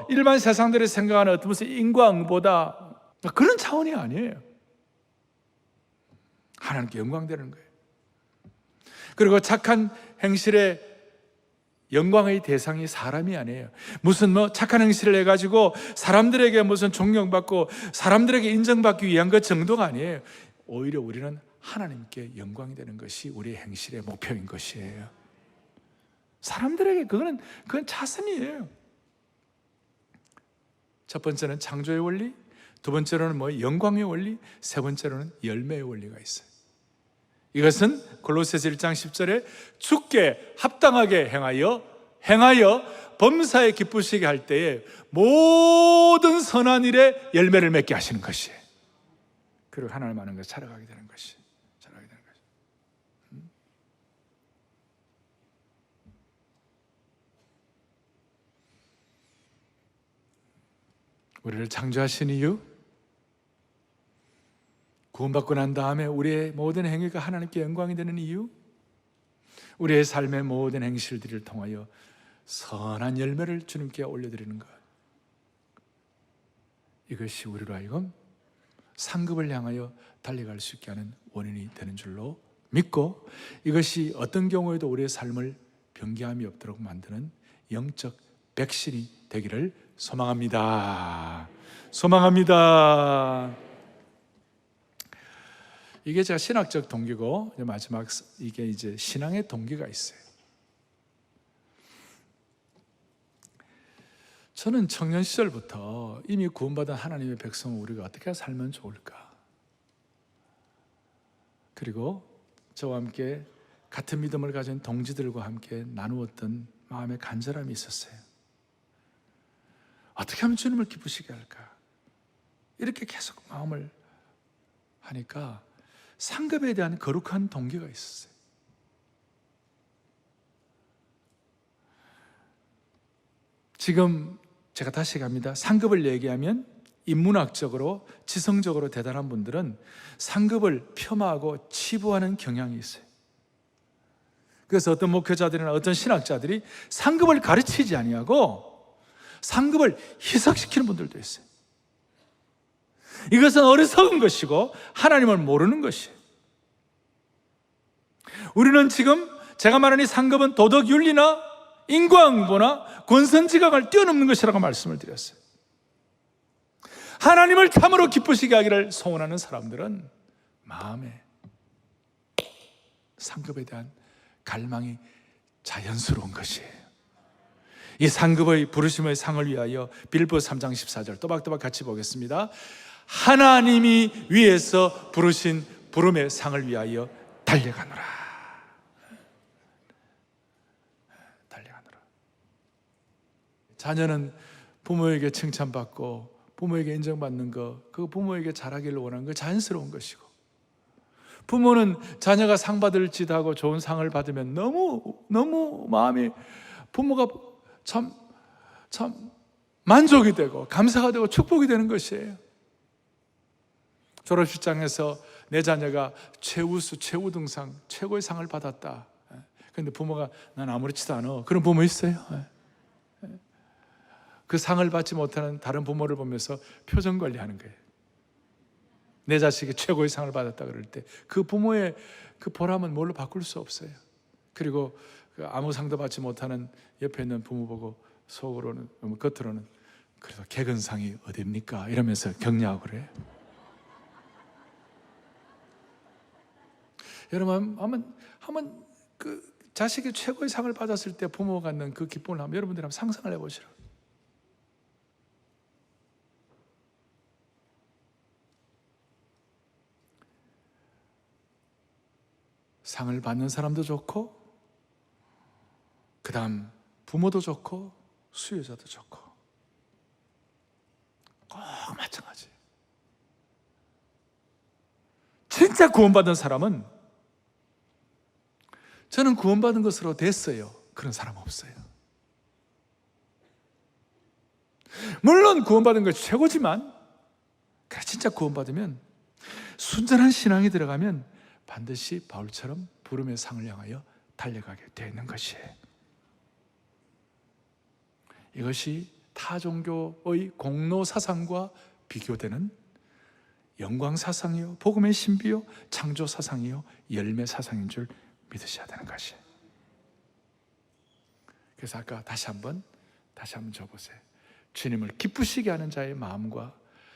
S1: 일반 세상들이 생각하는 어떤 무슨 인과응보다 그런 차원이 아니에요. 하나님께 영광되는 거예요. 그리고 착한 행실의 영광의 대상이 사람이 아니에요. 무슨 착한 행실을 해가지고 사람들에게 무슨 존경받고 사람들에게 인정받기 위한 것 정도가 아니에요. 오히려 우리는 하나님께 영광이 되는 것이 우리의 행실의 목표인 것이에요. 사람들에게 그건 차선이에요. 첫 번째는 창조의 원리, 두 번째로는 영광의 원리, 세 번째로는 열매의 원리가 있어요. 이것은 골로새서 1장 10절에 주께 합당하게 행하여 범사에 기쁘시게 할 때에 모든 선한 일에 열매를 맺게 하시는 것이에요. 그리고 하나님 아는 것을 살아가게 되는 것이에요. 우리를 창조하신 이유, 구원받고 난 다음에 우리의 모든 행위가 하나님께 영광이 되는 이유, 우리의 삶의 모든 행실들을 통하여 선한 열매를 주님께 올려드리는 것, 이것이 우리로 하여금 상급을 향하여 달려갈 수 있게 하는 원인이 되는 줄로 믿고, 이것이 어떤 경우에도 우리의 삶을 변개함이 없도록 만드는 영적 백신이 되기를 소망합니다. 이게 제가 신학적 동기고, 마지막 이게 이제 신앙의 동기가 있어요. 저는 청년 시절부터 이미 구원받은 하나님의 백성은 우리가 어떻게 살면 좋을까? 그리고 저와 함께 같은 믿음을 가진 동지들과 함께 나누었던 마음의 간절함이 있었어요. 어떻게 하면 주님을 기쁘시게 할까? 이렇게 계속 마음을 하니까 상급에 대한 거룩한 동기가 있었어요. 지금 제가 다시 갑니다. 상급을 얘기하면 인문학적으로 지성적으로 대단한 분들은 상급을 폄하하고 치부하는 경향이 있어요. 그래서 어떤 목회자들이나 어떤 신학자들이 상급을 가르치지 아니하고 상급을 희석시키는 분들도 있어요. 이것은 어리석은 것이고 하나님을 모르는 것이에요. 우리는 지금 제가 말하는 이 상급은 도덕윤리나 인과응보나 권선지각을 뛰어넘는 것이라고 말씀을 드렸어요. 하나님을 참으로 기쁘시게 하기를 소원하는 사람들은 마음에 상급에 대한 갈망이 자연스러운 것이에요. 이 상급의 부르심의 상을 위하여 빌보 3장 14절 또박또박 같이 보겠습니다. 하나님이 위에서 부르신 부름의 상을 위하여 달려가노라. 달려가노라. 자녀는 부모에게 칭찬받고 부모에게 인정받는 거, 그 부모에게 잘하기를 원하는 거 자연스러운 것이고, 부모는 자녀가 상 받을지도 하고 좋은 상을 받으면 너무 마음이, 부모가 참 만족이 되고 감사가 되고 축복이 되는 것이에요. 졸업식장에서 내 자녀가 최우수, 최우등상, 최고의 상을 받았다. 그런데 부모가 난 아무렇지도 않아. 그런 부모 있어요. 그 상을 받지 못하는 다른 부모를 보면서 표정 관리하는 거예요. 내 자식이 최고의 상을 받았다 그럴 때 그 부모의 그 보람은 뭘로 바꿀 수 없어요. 그리고 아무 상도 받지 못하는 옆에 있는 부모 보고 속으로는, 겉으로는 그래서 개근상이 어딥니까? 이러면서 격려하고 그래요. 여러분 한번 그 자식이 최고의 상을 받았을 때 부모가 갖는 그 기쁨을 한번 여러분들이 한번 상상을 해보시라고. 상을 받는 사람도 좋고, 그 다음 부모도 좋고, 수요자도 좋고, 꼭 마찬가지. 진짜 구원받은 사람은 저는 구원받은 것으로 됐어요, 그런 사람 없어요. 물론 구원받은 것이 최고지만, 그래 진짜 구원받으면 순전한 신앙이 들어가면 반드시 바울처럼 부름의 상을 향하여 달려가게 되는 것이에요. 이것이 타 종교의 공로 사상과 비교되는 영광 사상이요, 복음의 신비요, 창조 사상이요, 열매 사상인 줄 믿으셔야 되는 것이에요. 그래서 아까 다시 한번 줘보세요. 주님을 기쁘시게 하는 자의 마음과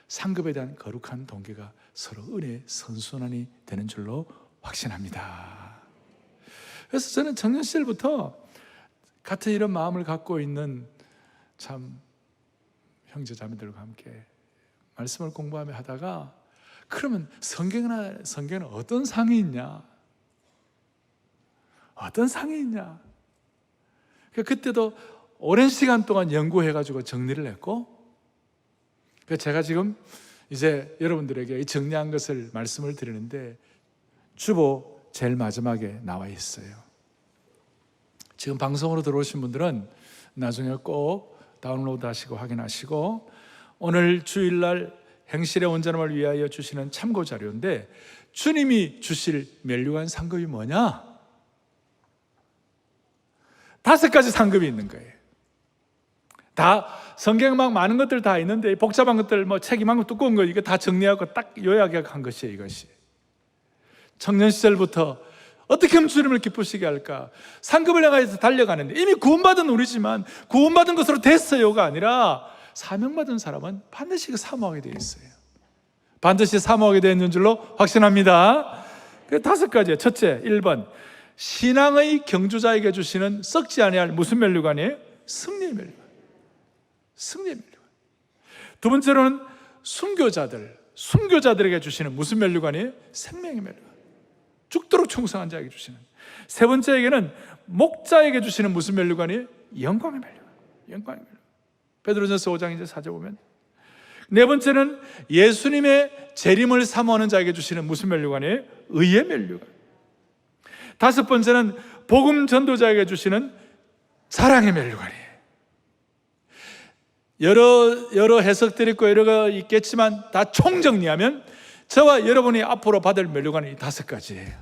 S1: 상급에 대한 거룩한 동기가 서로 은혜의 선순환이 되는 줄로 확신합니다. 그래서 저는 청년 시절부터 같은 이런 마음을 갖고 있는 참 형제 자매들과 함께 말씀을 공부하며 하다가, 그러면 성경에는 어떤 상이 있냐? 어떤 상이 있냐? 그때도 오랜 시간 동안 연구해가지고 정리를 했고, 제가 지금 이제 여러분들에게 정리한 것을 말씀을 드리는데 주보 제일 마지막에 나와 있어요. 지금 방송으로 들어오신 분들은 나중에 꼭 다운로드 하시고 확인하시고, 오늘 주일날 행실의 온전함을 위하여 주시는 참고 자료인데, 주님이 주실 멸류관 상급이 뭐냐? 5가지 상급이 있는 거예요. 다 성경 막 많은 것들 다 있는데 복잡한 것들, 책이 많고 두꺼운 거 이거 다 정리하고 딱 요약한 것이에요. 이것이 청년 시절부터 어떻게 하면 주님을 기쁘시게 할까? 상급을 향해서 달려가는데, 이미 구원받은 우리지만 구원받은 것으로 됐어요가 아니라 사명받은 사람은 반드시 사모하게 되어 있어요. 반드시 사모하게 되어 있는 줄로 확신합니다. 5가지예요. 첫째, 1번 신앙의 경주자에게 주시는 썩지 아니할 무슨 멸류관이에요? 승리의 멸류관. 승리의 멸류관. 두 번째로는 순교자들에게 주시는 무슨 멸류관이에요? 생명의 멸류관. 죽도록 충성한 자에게 주시는. 세 번째에게는 목자에게 주시는 무슨 멸류관이에요? 영광의 멸류관. 영광의 멸류관. 베드로전서 5장 이제 4절 보면. 네 번째는 예수님의 재림을 사모하는 자에게 주시는 무슨 멸류관이에요? 의의 멸류관. 5번째는 복음 전도자에게 주시는 사랑의 멸류관이에요. 여러 해석들이 있고 여러가 있겠지만 다 총정리하면 저와 여러분이 앞으로 받을 면류관은 이 5가지예요.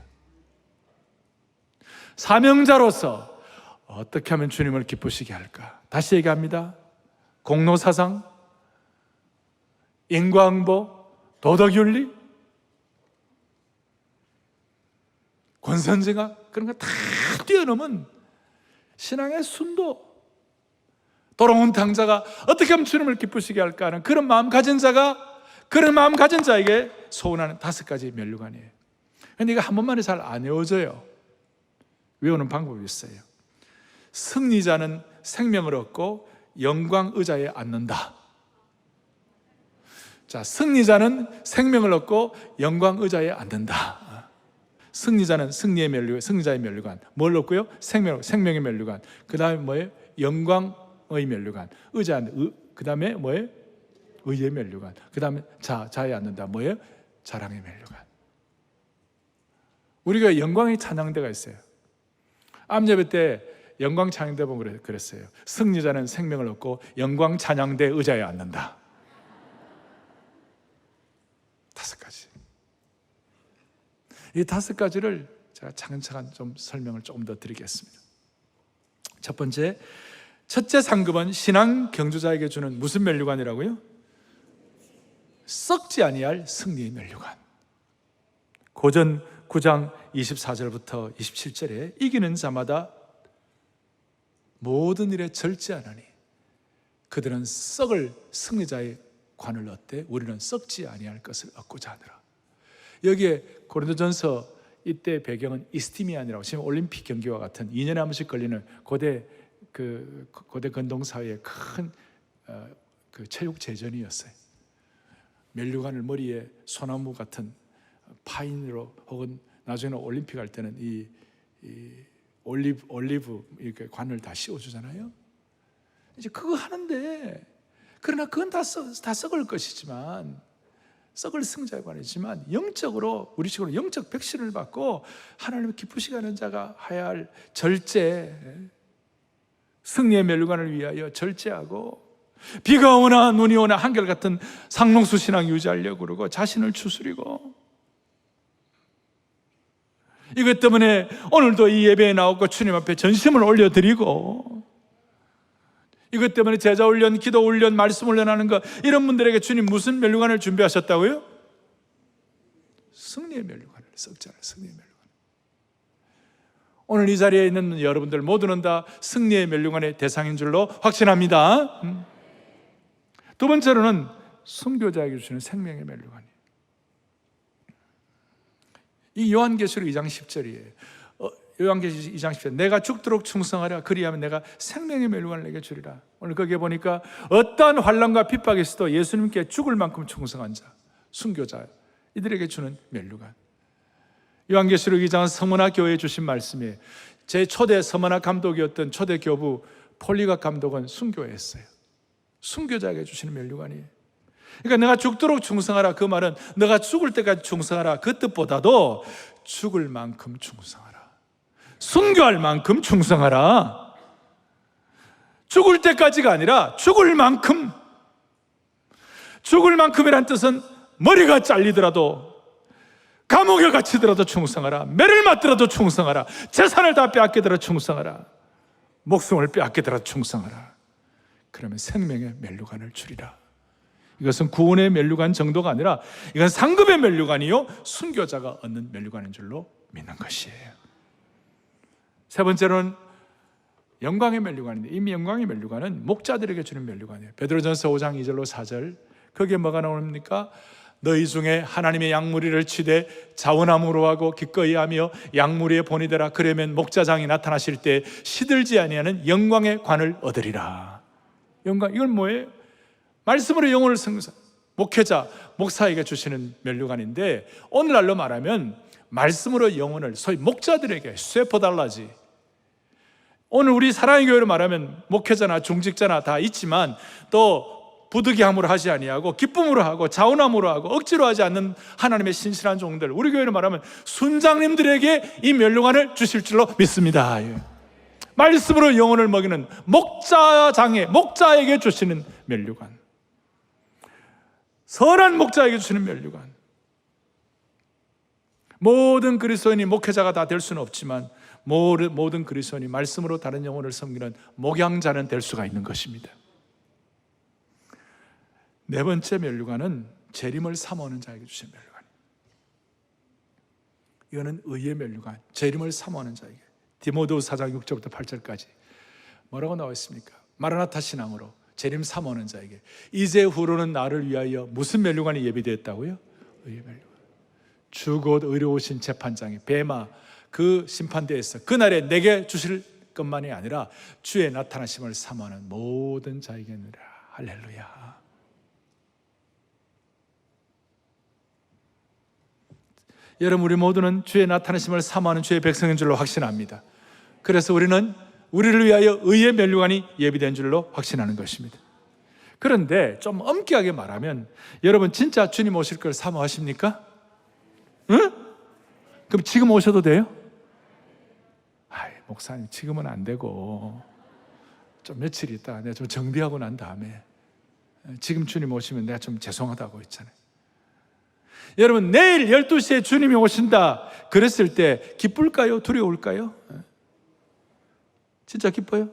S1: 사명자로서 어떻게 하면 주님을 기쁘시게 할까? 다시 얘기합니다. 공로사상, 인과응보, 도덕윤리, 권선징악, 그런 거 다 뛰어넘은 신앙의 순도, 돌아온 당자가 어떻게 하면 주님을 기쁘시게 할까 하는 그런 마음 가진 자에게 소원하는 5가지 면류관이에요. 그런데 이거 한 번만에 잘 안 외워져요. 외우는 방법이 있어요. 승리자는 생명을 얻고 영광 의자에 앉는다. 자, 승리자는 생명을 얻고 영광 의자에 앉는다. 승리자는 승리자의 면류관. 뭘 얻고요? 생명의 면류관. 그 다음에 뭐예요? 영광의 면류관. 그 다음에 뭐예요? 의의 면류관. 그 다음에 자에 앉는다. 뭐예요? 자랑의 면류관. 우리가 영광의 찬양대가 있어요. 암예배 때 영광 찬양대 보면 그랬어요. 승리자는 생명을 얻고 영광 찬양대 의자에 앉는다. 5가지. 이 5가지를 제가 차근차근 좀 설명을 조금 더 드리겠습니다. 첫 번째, 첫째 상급은 신앙 경주자에게 주는 무슨 면류관이라고요? 썩지 아니할 승리의 면류관. 고전 9장 24절부터 27절에 이기는 자마다 모든 일에 절제하나니 그들은 썩을 승리자의 관을 얻되 우리는 썩지 아니할 것을 얻고자 하더라. 여기에 고린도전서 이때 배경은 이스티미안이라고, 지금 올림픽 경기와 같은 2년에 한 번씩 걸리는 고대 근동사회의 큰 체육 제전이었어요. 면류관을 머리에 소나무 같은 파인으로, 혹은 나중에 올림픽 할 때는 이 올리브 이렇게 관을 다 씌워주잖아요. 이제 그거 하는데, 그러나 그건 다 썩을 것이지만, 썩을 승자의 관이지만 영적으로, 우리식으로 영적 백신을 받고 하나님을 기쁘시게 하는 자가 해야 할 절제, 승리의 면류관을 위하여 절제하고, 비가 오나 눈이 오나 한결같은 상농수 신앙 유지하려고 그러고 자신을 추스리고, 이것 때문에 오늘도 이 예배에 나오고 주님 앞에 전심을 올려드리고, 이것 때문에 제자 훈련, 기도 훈련, 말씀 훈련하는 것, 이런 분들에게 주님 무슨 면류관을 준비하셨다고요? 승리의 면류관을, 썩지 않은 승리의 면류관. 오늘 이 자리에 있는 여러분들 모두는 다 승리의 면류관의 대상인 줄로 확신합니다. 두 번째로는 순교자에게 주시는 생명의 면류관이에요. 이 요한계시록 2장 10절이에요. 요한계시록 2장 10절, 내가 죽도록 충성하라. 그리하면 내가 생명의 면류관을 내게 주리라. 오늘 거기에 보니까 어떠한 환난과 핍박이 있어도 예수님께 죽을 만큼 충성한 자, 순교자, 이들에게 주는 면류관. 요한계시록 2장은 서머나 교회에 주신 말씀이에요. 제 초대 서머나 감독이었던 초대 교부 폴리각 감독은 순교했어요. 순교자에게 주시는 면류관이에요. 그러니까 내가 죽도록 충성하라, 그 말은 내가 죽을 때까지 충성하라, 그 뜻보다도 죽을 만큼 충성하라, 순교할 만큼 충성하라. 죽을 때까지가 아니라 죽을 만큼. 죽을 만큼이란 뜻은 머리가 잘리더라도, 감옥에 갇히더라도 충성하라, 매를 맞더라도 충성하라, 재산을 다 빼앗기더라도 충성하라, 목숨을 빼앗기더라도 충성하라. 그러면 생명의 면류관을 주리라. 이것은 구원의 면류관 정도가 아니라 이건 상급의 면류관이요, 순교자가 얻는 면류관인 줄로 믿는 것이에요. 세 번째로는 영광의 면류관인데, 이 영광의 면류관은 목자들에게 주는 면류관이에요. 베드로전서 5장 2절로 4절, 거기에 뭐가 나옵니까? 너희 중에 하나님의 양무리를 치되 자원함으로 하고 기꺼이 하며 양무리의 본이 되라. 그러면 목자장이 나타나실 때 시들지 아니하는 영광의 관을 얻으리라. 영광, 이건 뭐예요? 말씀으로 영혼을 승사, 목회자, 목사에게 주시는 면류관인데, 오늘날로 말하면 말씀으로 영혼을, 소위 목자들에게 쇠포달라지. 오늘 우리 사랑의 교회로 말하면 목회자나 중직자나 다 있지만, 또 부득이함으로 하지 아니하고 기쁨으로 하고 자원함으로 하고 억지로 하지 않는 하나님의 신실한 종들, 우리 교회로 말하면 순장님들에게 이 면류관을 주실 줄로 믿습니다. 말씀으로 영혼을 먹이는 목자에게 주시는 면류관, 선한 목자에게 주시는 면류관. 모든 그리스도인이 목회자가 다 될 수는 없지만 모든 그리스도인이 말씀으로 다른 영혼을 섬기는 목양자는 될 수가 있는 것입니다. 네 번째 면류관은 재림을 사모하는 자에게 주신 면류관입니다. 이거는 의의 면류관, 재림을 사모하는 자에게. 디모데후서 4장 6절부터 8절까지 뭐라고 나와 있습니까? 마라나타 신앙으로 재림 사모하는 자에게 이제 후로는 나를 위하여 무슨 면류관이 예비되었다고요? 의의 면류관. 주 곧 의로우신 재판장이 베마 그 심판대에서 그날에 내게 주실 것만이 아니라 주의 나타나심을 사모하는 모든 자에게니라. 할렐루야. 여러분, 우리 모두는 주의 나타나심을 사모하는 주의 백성인 줄로 확신합니다. 그래서 우리는 우리를 위하여 의의 면류관이 예비된 줄로 확신하는 것입니다. 그런데 좀 엄격하게 말하면 여러분 진짜 주님 오실 걸 사모하십니까? 응? 그럼 지금 오셔도 돼요? 아이, 목사님 지금은 안 되고 좀 며칠 있다가 내가 좀 정비하고 난 다음에 지금 주님 오시면 내가 좀 죄송하다고 했잖아요. 여러분, 내일 12시에 주님이 오신다 그랬을 때 기쁠까요? 두려울까요? 진짜 기뻐요?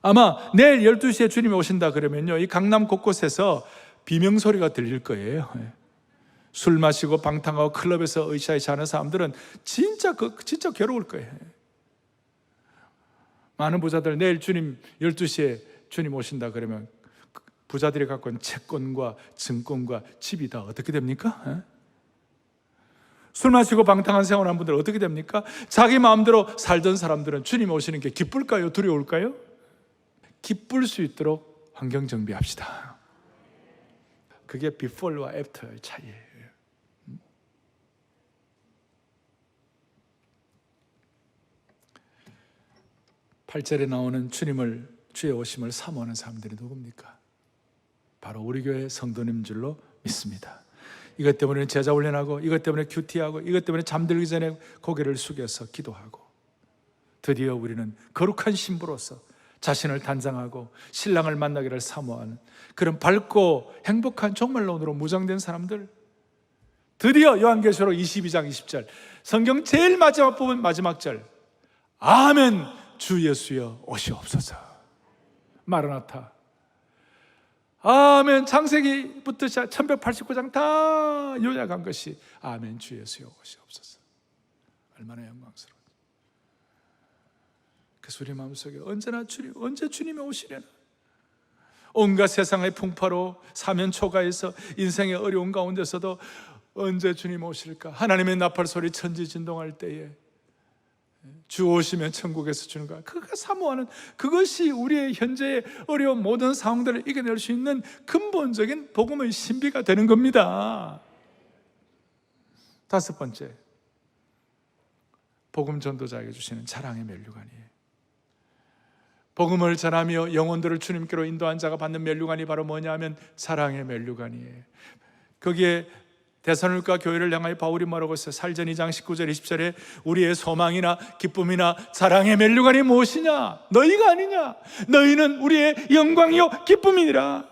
S1: 아마 내일 12시에 주님이 오신다 그러면요, 이 강남 곳곳에서 비명소리가 들릴 거예요. 술 마시고 방탕하고 클럽에서 으쌰으쌰 하는 사람들은 진짜 괴로울 거예요. 많은 부자들 내일 주님 12시에 주님 오신다 그러면 부자들이 갖고 있는 채권과 증권과 집이 다 어떻게 됩니까? 술 마시고 방탕한 생활하는 분들 어떻게 됩니까? 자기 마음대로 살던 사람들은 주님 오시는 게 기쁠까요? 두려울까요? 기쁠 수 있도록 환경 정비합시다. 그게 before와 after의 차이예요. 8절에 나오는 주의 오심을 사모하는 사람들이 누굽니까? 바로 우리 교회 성도님 줄로 믿습니다. 이것 때문에 제자 훈련하고, 이것 때문에 큐티하고, 이것 때문에 잠들기 전에 고개를 숙여서 기도하고, 드디어 우리는 거룩한 신부로서 자신을 단장하고 신랑을 만나기를 사모하는 그런 밝고 행복한 종말론으로 무장된 사람들, 드디어 요한계시록 22장 20절 성경 제일 마지막 부분 마지막 절, 아멘 주 예수여 오시옵소서. 마라나타. 아멘. 창세기부터 시작 1189장 다 요약한 것이 아멘 주 예수여 오시옵소서. 얼마나 영광스러워. 그래서 우리 마음속에 언제 주님이 오시려나. 온갖 세상의 풍파로 사면 초가에서 인생의 어려운 가운데서도 언제 주님 오실까. 하나님의 나팔 소리 천지진동할 때에 주 오시면 천국에서 주는 것, 그가 사모하는 그것이 우리의 현재의 어려운 모든 상황들을 이겨낼 수 있는 근본적인 복음의 신비가 되는 겁니다. 다섯 번째, 복음 전도자에게 주시는 자랑의 면류관이에요. 복음을 전하며 영혼들을 주님께로 인도한 자가 받는 면류관이 바로 뭐냐 하면 사랑의 면류관이에요. 거기에 데살로니가 교회를 향하여 바울이 뭐라고 했어요? 살전 2장 19절 20절에 우리의 소망이나 기쁨이나 사랑의 면류관이 무엇이냐? 너희가 아니냐? 너희는 우리의 영광이요 기쁨이니라.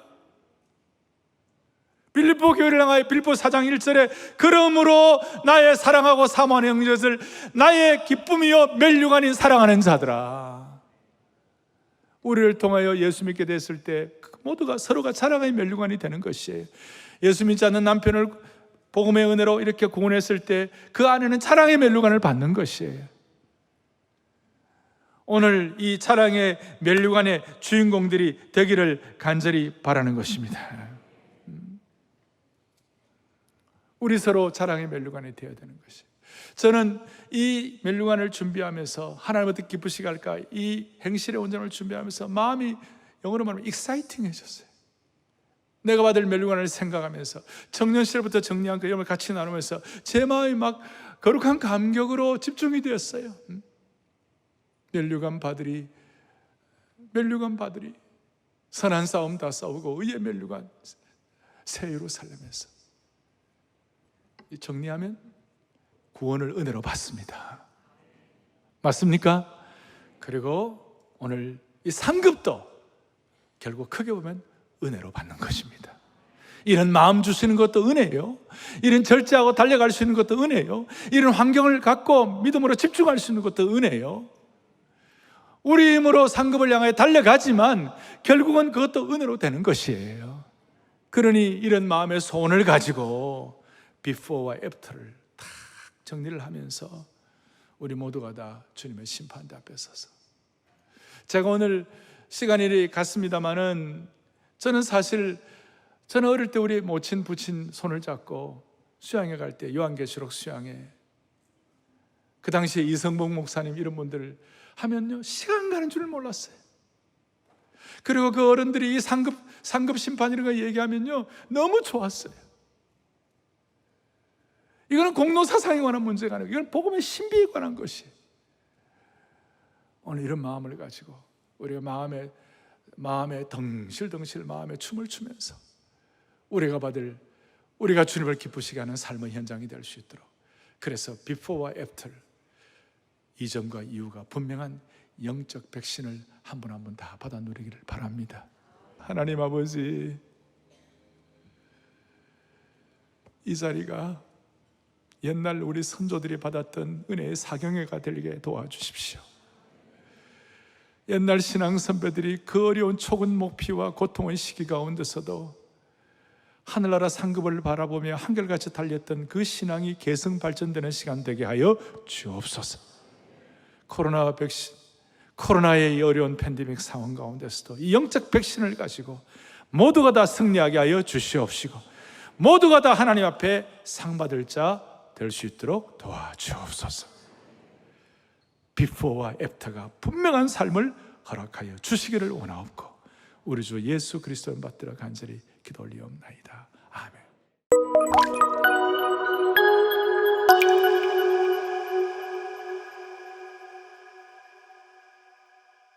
S1: 빌립보 교회를 향하여 빌립보 4장 1절에 그러므로 나의 사랑하고 사모하는 형제들, 나의 기쁨이요 면류관인 사랑하는 자들아. 우리를 통하여 예수 믿게 됐을 때 모두가 서로가 사랑의 면류관이 되는 것이에요. 예수 믿지 않는 남편을 복음의 은혜로 이렇게 구원했을 때 그 안에는 사랑의 면류관을 받는 것이에요. 오늘 이 사랑의 면류관의 주인공들이 되기를 간절히 바라는 것입니다. 우리 서로 사랑의 면류관이 되어야 되는 것이에요. 저는 이 면류관을 준비하면서 하나님 어떻게 기쁘시게 할까, 이 행실의 온전을 준비하면서 마음이 영어로 말하면 익사이팅해졌어요. 내가 받을 면류관을 생각하면서 청년 시절부터 정리한 그 영을 같이 나누면서 제 마음이 막 거룩한 감격으로 집중이 되었어요. 면류관 받으리 선한 싸움 다 싸우고 의의 면류관 새 예루살렘에서 정리하면 구원을 은혜로 받습니다. 맞습니까? 그리고 오늘 이 상급도 결국 크게 보면 은혜로 받는 것입니다. 이런 마음 주시는 것도 은혜예요. 이런 절제하고 달려갈 수 있는 것도 은혜예요. 이런 환경을 갖고 믿음으로 집중할 수 있는 것도 은혜예요. 우리 힘으로 상급을 향해 달려가지만 결국은 그것도 은혜로 되는 것이에요. 그러니 이런 마음의 소원을 가지고 before와 after를 딱 정리를 하면서 우리 모두가 다 주님의 심판대 앞에 서서, 제가 오늘 시간이 갔습니다마는 저는 어릴 때 우리 모친 부친 손을 잡고 수양회 갈 때, 요한계시록 수양회, 그 당시에 이성복 목사님 이런 분들 하면요 시간 가는 줄 몰랐어요. 그리고 그 어른들이 이 상급 심판 이런 거 얘기하면요 너무 좋았어요. 이거는 공로 사상에 관한 문제가 아니고 이건 복음의 신비에 관한 것이에요. 오늘 이런 마음을 가지고 우리가 마음에 덩실덩실 마음에 춤을 추면서 우리가 주님을 기쁘시게 하는 삶의 현장이 될 수 있도록, 그래서 before와 after, 이전과 이후가 분명한 영적 백신을 한 분 한 분 다 받아 누리기를 바랍니다. 하나님 아버지, 이 자리가 옛날 우리 선조들이 받았던 은혜의 사경회가 되게 도와주십시오. 옛날 신앙 선배들이 그 어려운 초근 목피와 고통의 시기 가운데서도 하늘나라 상급을 바라보며 한결같이 달렸던 그 신앙이 개성 발전되는 시간 되게 하여 주옵소서. 코로나 백신, 코로나의 이 어려운 팬데믹 상황 가운데서도 이 영적 백신을 가지고 모두가 다 승리하게 하여 주시옵시고, 모두가 다 하나님 앞에 상 받을 자 될 수 있도록 도와주옵소서. before와 after가 분명한 삶을 허락하여 주시기를 원하옵고, 우리 주 예수 그리스도를 받들어 간절히 기도 올리옵나이다.